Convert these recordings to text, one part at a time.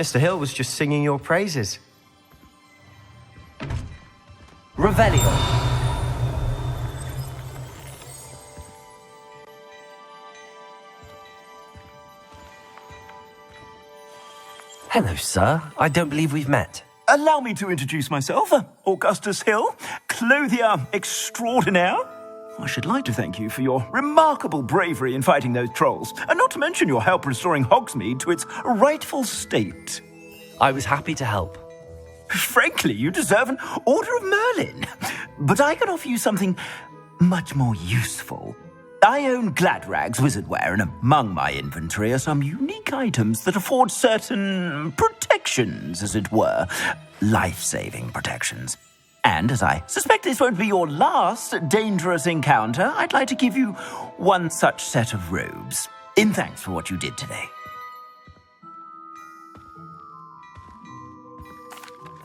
Mr. Hill was just singing your praises. Revelio. Hello, sir. I don't believe we've met. Allow me to introduce myself, Augustus Hill, clothier extraordinaire. I should like to thank you for your remarkable bravery in fighting those trolls, and not to mention your help restoring Hogsmeade to its rightful state. I was happy to help. Frankly, you deserve an Order of Merlin. But I can offer you something much more useful. I own Gladrag's wizardware, and among my inventory are some unique items that afford certain protections, as it were. Life-saving protections. And as I suspect this won't be your last dangerous encounter, I'd like to give you one such set of robes, in thanks for what you did today.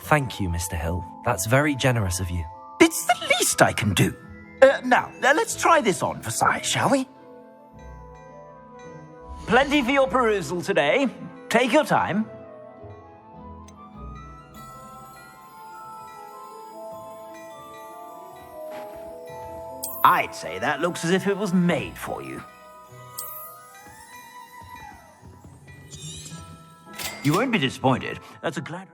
Thank you, Mr. Hill. That's very generous of you. It's the least I can do. Now, let's try this on for size, shall we? Plenty for your perusal today. Take your time. I'd say that looks as if it was made for you. You won't be disappointed. That's a glad...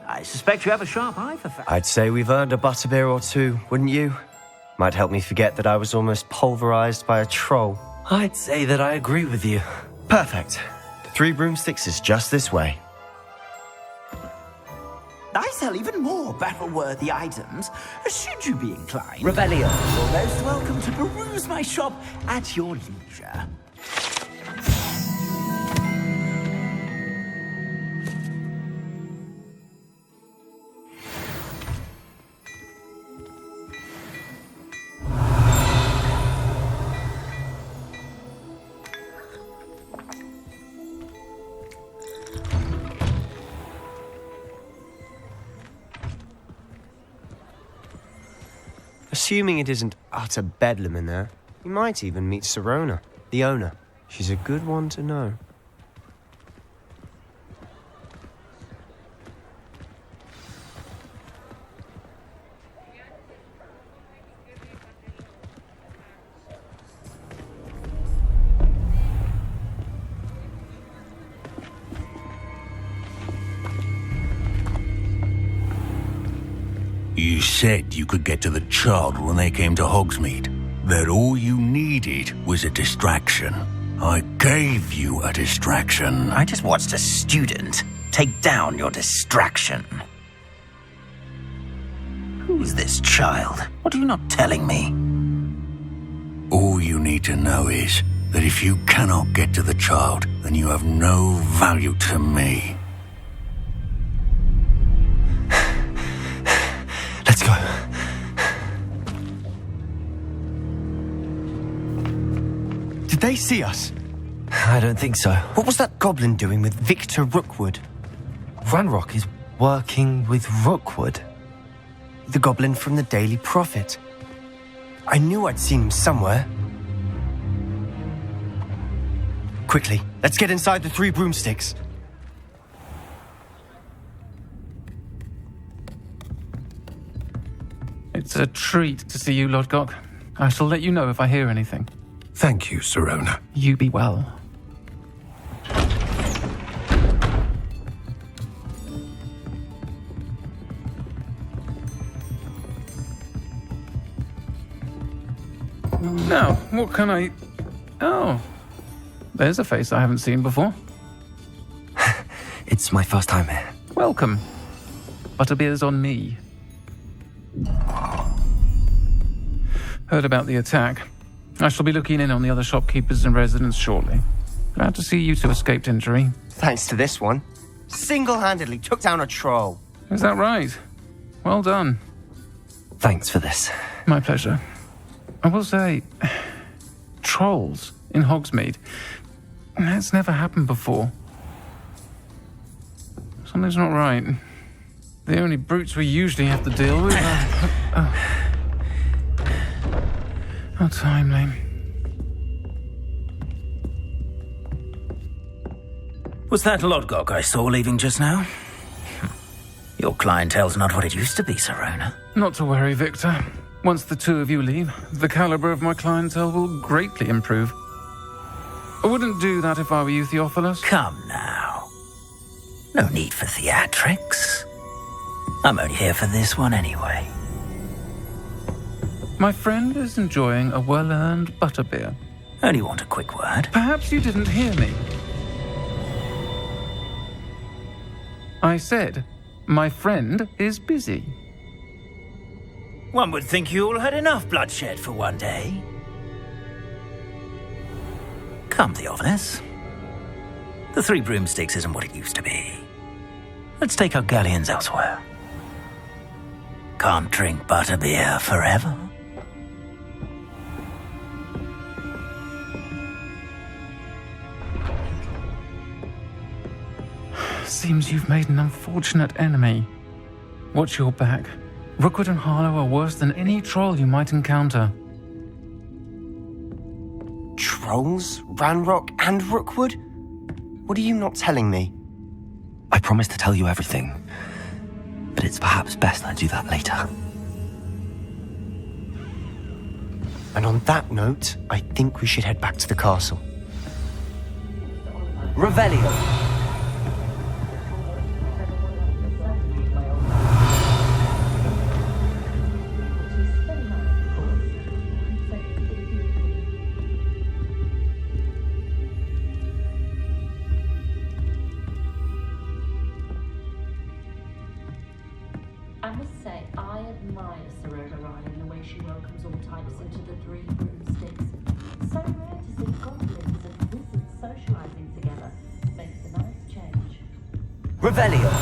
I suspect you have a sharp eye for facts. I'd say we've earned a butterbeer or two, wouldn't you? Might help me forget that I was almost pulverized by a troll. I'd say that I agree with you. Perfect. The 3 broomsticks is just this way. I sell even more battle-worthy items, should you be inclined. Revelio. You're most welcome to peruse my shop at your leisure. Assuming it isn't utter bedlam in there, you might even meet Serona, the owner. She's a good one to know. You said you could get to the child when they came to Hogsmeade. That all you needed was a distraction. I gave you a distraction. I just watched a student take down your distraction. Who's this child? What are you not telling me? All you need to know is that if you cannot get to the child, then you have no value to me. Let's go. Did they see us? I don't think so. What was that goblin doing with Victor Rookwood? Ranrock is working with Rookwood. The goblin from the Daily Prophet. I knew I'd seen him somewhere. Quickly, let's get inside the 3 broomsticks. It's a treat to see you, Lodgok. I shall let you know if I hear anything. Thank you, Serona. You be well. Now, what can I... Oh, there's a face I haven't seen before. It's my first time here. Welcome. Butterbeer's on me. Heard about the attack. I shall be looking in on the other shopkeepers and residents shortly. Glad to see you two escaped injury. Thanks to this one. Single-handedly took down a troll. Is that right? Well done. Thanks for this. My pleasure. I will say, trolls in Hogsmeade. That's never happened before. Something's not right. The only brutes we usually have to deal with are... How timely. Was that Lodgok I saw leaving just now? Your clientele's not what it used to be, Serona. Not to worry, Victor. Once the two of you leave, the caliber of my clientele will greatly improve. I wouldn't do that if I were you, Theophilus. Come now. No need for theatrics. I'm only here for this one anyway. My friend is enjoying a well-earned butterbeer. Only want a quick word. Perhaps you didn't hear me. I said, my friend is busy. One would think you all had enough bloodshed for one day. Come, Theophilus. The Three Broomsticks isn't what it used to be. Let's take our galleons elsewhere. Can't drink butterbeer forever. Seems you've made an unfortunate enemy. Watch your back. Rookwood and Harlow are worse than any troll you might encounter. Trolls? Ranrock and Rookwood? What are you not telling me? I promised to tell you everything, but it's perhaps best I do that later. And on that note, I think we should head back to the castle. Revelio. I must say, I admire Serona Ryan and the way she welcomes all types into the Three Broomsticks. So rare to see goblins and wizards socializing together. Makes a nice change. Revelio.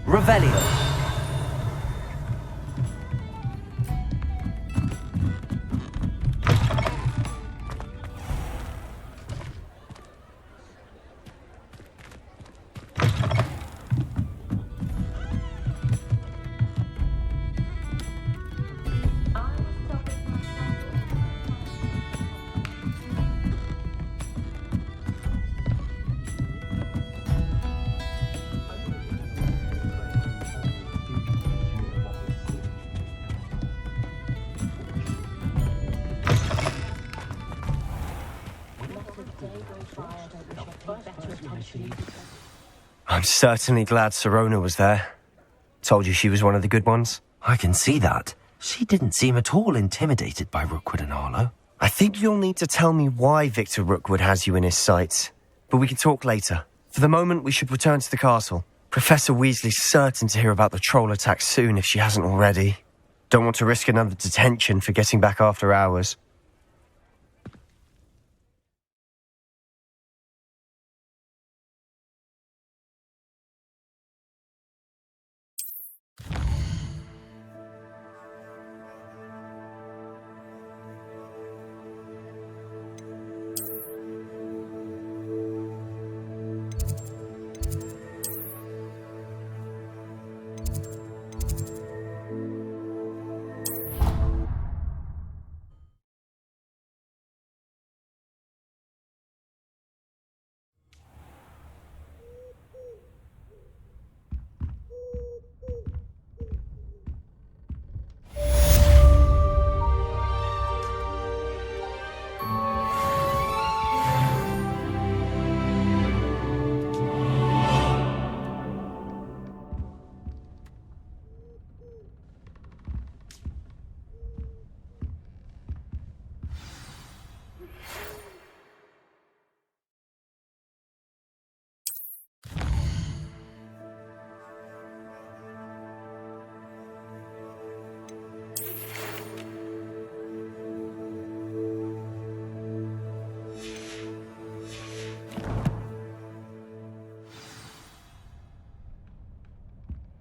Revelio. I'm certainly glad Sirona was there. Told you she was one of the good ones. I can see that. She didn't seem at all intimidated by Rookwood and Arlo. I think you'll need to tell me why Victor Rookwood has you in his sights. But we can talk later. For the moment, we should return to the castle. Professor Weasley's certain to hear about the troll attack soon if she hasn't already. Don't want to risk another detention for getting back after hours.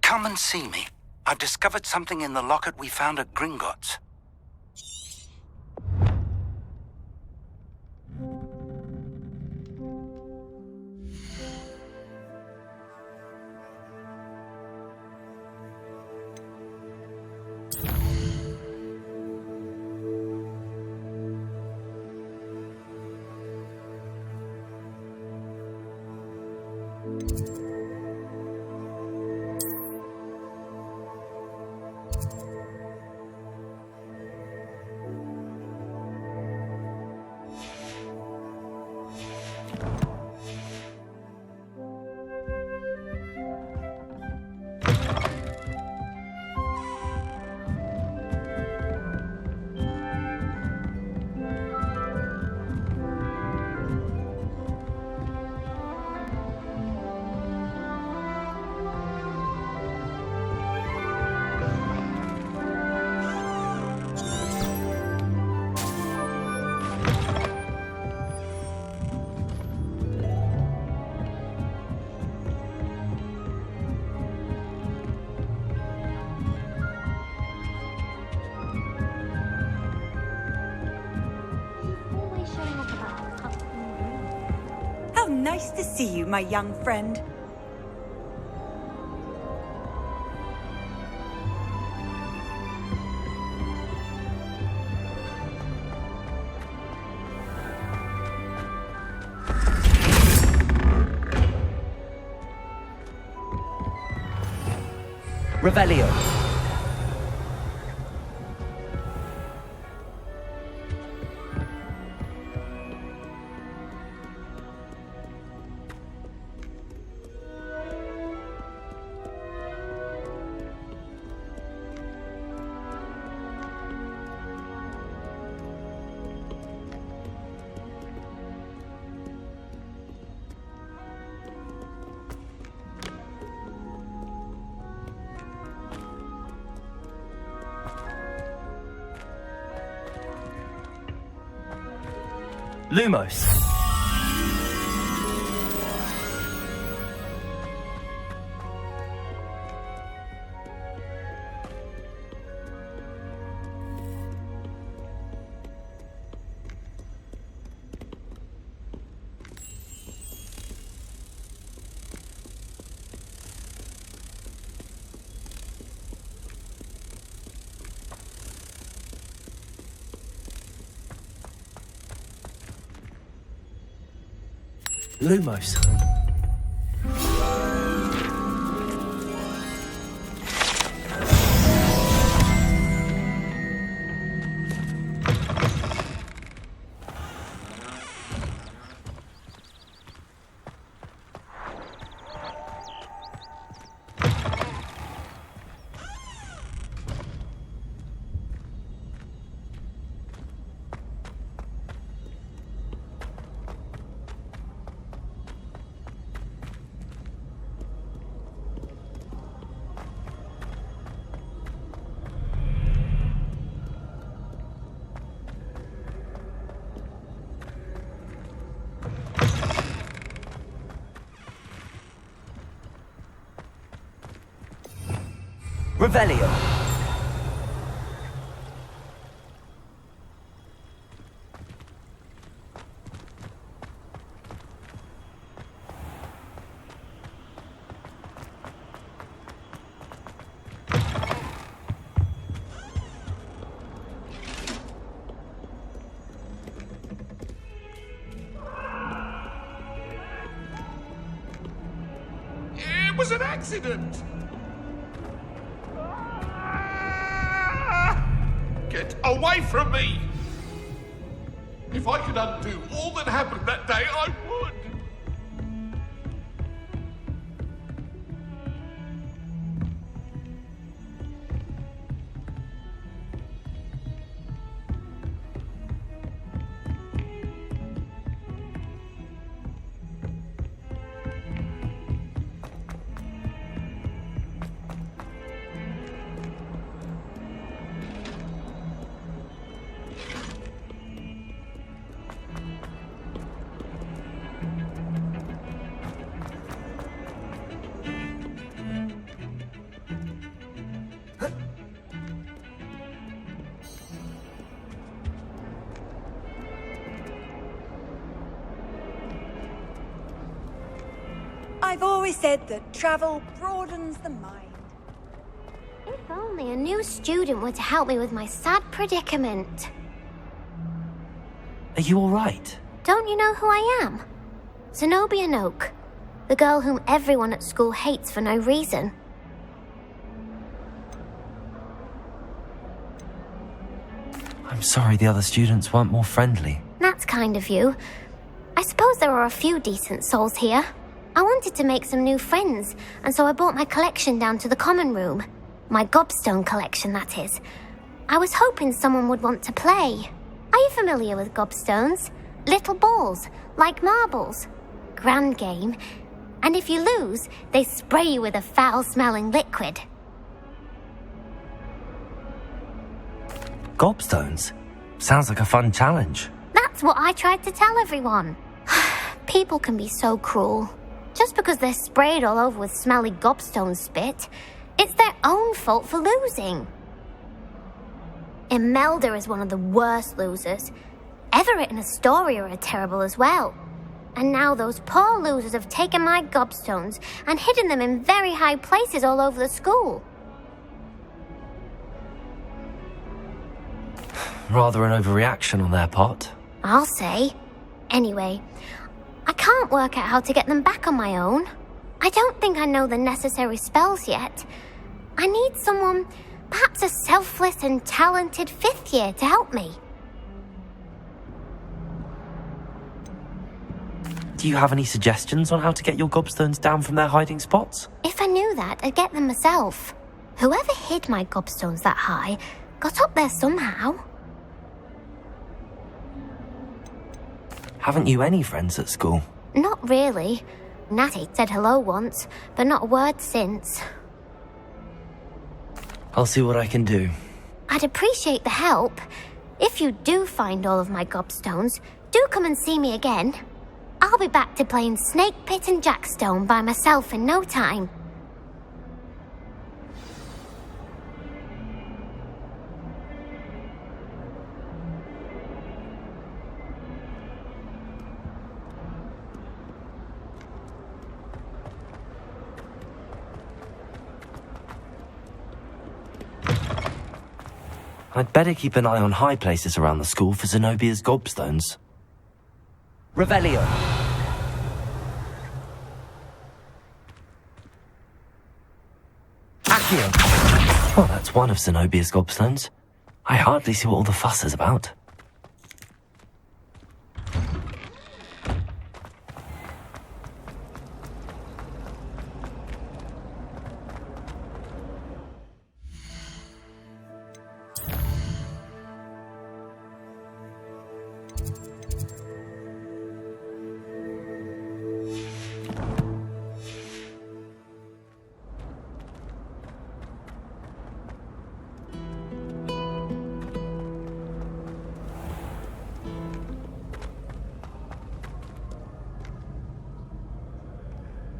Come and see me. I've discovered something in the locket we found at Gringotts. How nice to see you, my young friend. Revelio. Lumos. Lumos. Revelio. It was an accident! Get away from me! If I could undo all that happened that day, I would! I've always said that travel broadens the mind. If only a new student were to help me with my sad predicament. Are you all right? Don't you know who I am? Zenobia Noak, the girl whom everyone at school hates for no reason. I'm sorry the other students weren't more friendly. That's kind of you. I suppose there are a few decent souls here. I wanted to make some new friends, and so I brought my collection down to the common room. My gobstone collection, that is. I was hoping someone would want to play. Are you familiar with gobstones? Little balls, like marbles. Grand game. And if you lose, they spray you with a foul-smelling liquid. Gobstones? Sounds like a fun challenge. That's what I tried to tell everyone. People can be so cruel. Just because they're sprayed all over with smelly gobstone spit, it's their own fault for losing. Imelda is one of the worst losers. Everett and Astoria are terrible as well. And now those poor losers have taken my gobstones and hidden them in very high places all over the school. Rather an overreaction on their part. I'll say. Anyway, I can't work out how to get them back on my own. I don't think I know the necessary spells yet. I need someone, perhaps a selfless and talented fifth year to help me. Do you have any suggestions on how to get your gobstones down from their hiding spots? If I knew that, I'd get them myself. Whoever hid my gobstones that high got up there somehow. Haven't you any friends at school? Not really. Natty said hello once, but not a word since. I'll see what I can do. I'd appreciate the help. If you do find all of my gobstones, do come and see me again. I'll be back to playing Snake Pit and Jackstone by myself in no time. I'd better keep an eye on high places around the school for Zenobia's gobstones. Revelio. Accio! Well, that's one of Zenobia's gobstones. I hardly see what all the fuss is about.